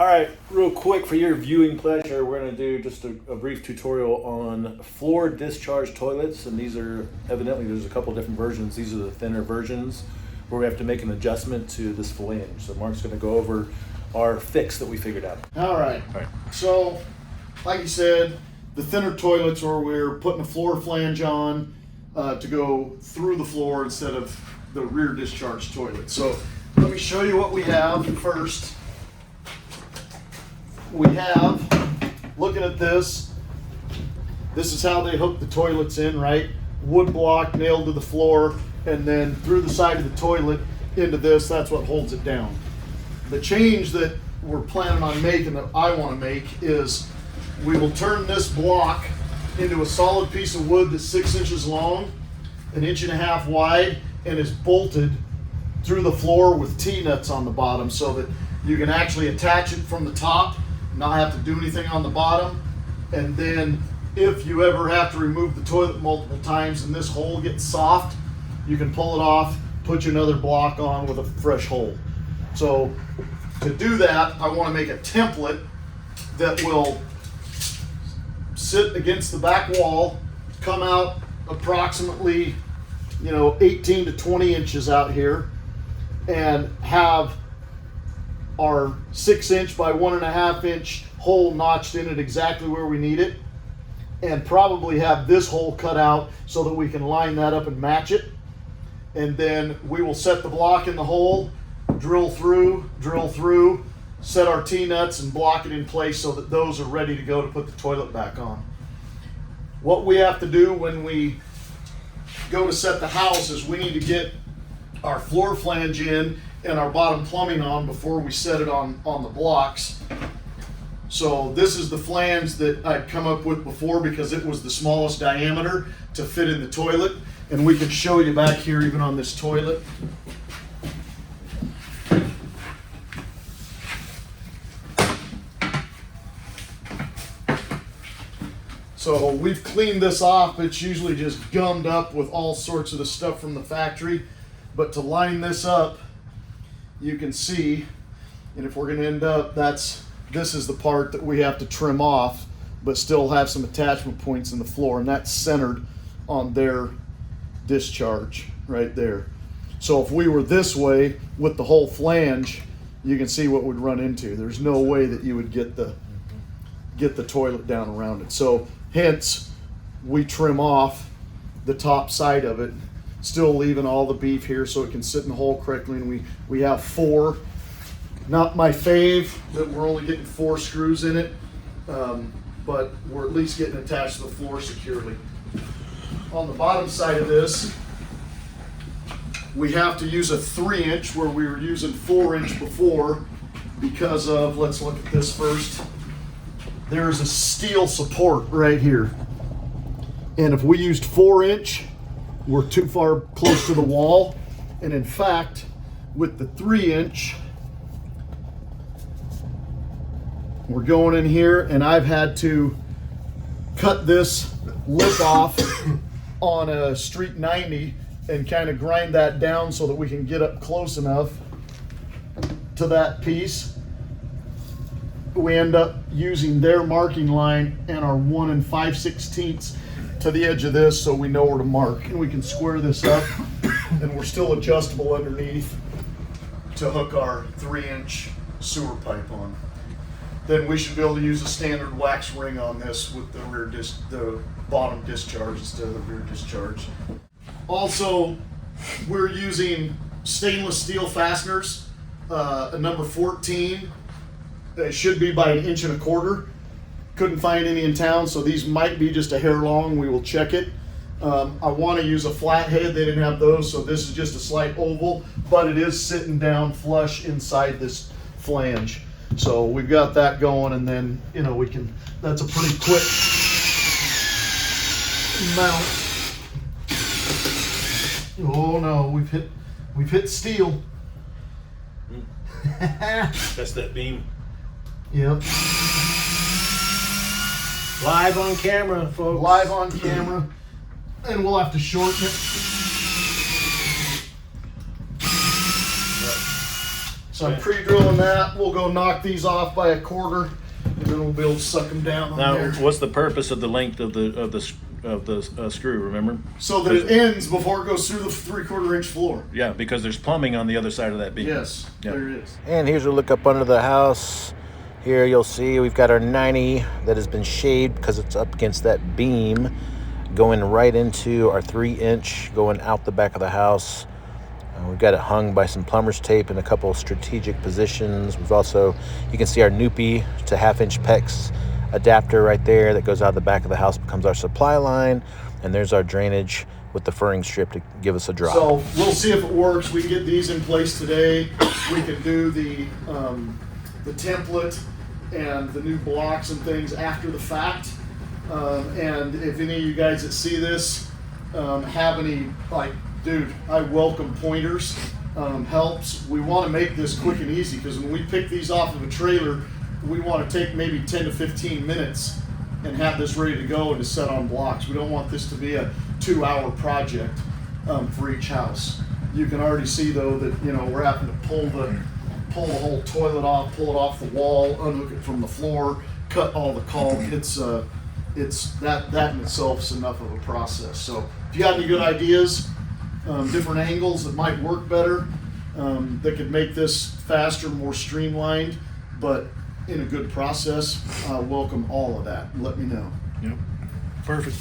All right, real quick for your viewing pleasure, we're going to do just a brief tutorial on floor discharge toilets, and these are evidently there's a couple different versions. These are the thinner versions where we have to make an adjustment to this flange. So Mark's going to go over our fix that we figured out. All right. So, like you said, the thinner toilets where we're putting a floor flange on to go through the floor instead of the rear discharge toilet. So let me show you what we have first. We have, looking at this is how they hook the toilets in, right? Wood block nailed to the floor, and then through the side of the toilet into this, that's what holds it down. The change that we're planning on making, that I want to make, is we will turn this block into a solid piece of wood that's 6 inches long, 1.5 inches wide, and is bolted through the floor with T-nuts on the bottom so that you can actually attach it from the top, not have to do anything on the bottom. And then if you ever have to remove the toilet multiple times and this hole gets soft, you can pull it off, put you another block on with a fresh hole. So to do that, I want to make a template that will sit against the back wall, come out approximately 18 to 20 inches out here, and have our 6 inch by 1.5 inch hole notched in it exactly where we need it, and probably have this hole cut out so that we can line that up and match it. And then we will set the block in the hole, drill through, set our T-nuts and block it in place so that those are ready to go to put the toilet back on. What we have to do when we go to set the house is we need to get our floor flange in and our bottom plumbing on before we set it on the blocks. So this is the flange that I'd come up with before because it was the smallest diameter to fit in the toilet. And we can show you back here even on this toilet. So we've cleaned this off. It's usually just gummed up with all sorts of the stuff from the factory. But to line this up, you can see, and if we're going to end up, this is the part that we have to trim off, but still have some attachment points in the floor, and that's centered on their discharge right there. So if we were this way with the whole flange, you can see what we'd run into. There's no way that you would get the toilet down around it. So hence, we trim off the top side of it, still leaving all the beef here so it can sit in the hole correctly. And we have 4, not my fave, that we're only getting 4 screws in it, but we're at least getting attached to the floor securely. On the bottom side of this, we have to use a 3 inch where we were using 4 inch before because of, let's look at this first. There's a steel support right here. And if we used 4 inch, we're too far close to the wall. And in fact, with the 3 inch, we're going in here and I've had to cut this lip off on a Street 90 and kind of grind that down so that we can get up close enough to that piece. We end up using their marking line and our 1 5/16 to the edge of this so we know where to mark, and we can square this up, and we're still adjustable underneath to hook our 3 inch sewer pipe on. Then we should be able to use a standard wax ring on this with the bottom discharge instead of the rear discharge. Also, we're using stainless steel fasteners, a number 14. They should be by 1 1/4 inches. Couldn't find any in town, so these might be just a hair long. We will check it. I want to use a flathead. They didn't have those, so this is just a slight oval, but it is sitting down flush inside this flange. So we've got that going, and then we can. That's a pretty quick mount. Oh no, we've hit steel. That's that beam. Yep. Live on camera, folks. Live on camera. And we'll have to shorten it. So I'm pre-drilling that. We'll go knock these off by a quarter, and then we'll be able to suck them down on Now, there. what's the purpose of the length of the screw? Remember? So that it ends before it goes through the 3/4 inch floor. Yeah, because there's plumbing on the other side of that beam. Yes, Yeah. there it is. And here's a look up under the house. Here you'll see we've got our 90 that has been shaved because it's up against that beam, going right into our 3-inch going out the back of the house. We've got it hung by some plumber's tape in a couple of strategic positions. We've also, you can see our Noopy to 1/2-inch PEX adapter right there that goes out the back of the house, becomes our supply line. And there's our drainage with the furring strip to give us a drop. So we'll see if it works. We can get these in place today. We can do the template and the new blocks and things after the fact. And if any of you guys that see this have any, like, dude, I welcome pointers, helps. We want to make this quick and easy, because when we pick these off of a trailer, we want to take maybe 10 to 15 minutes and have this ready to go and to set on blocks. We don't want this to be a 2-hour project for each house. You can already see though that, you know, we're having to pull the whole toilet off, pull it off the wall, unhook it from the floor, cut all the caulk. It's that in itself is enough of a process. So if you got any good ideas, different angles that might work better, that could make this faster, more streamlined, but in a good process, welcome all of that. Let me know. Yep. Perfect.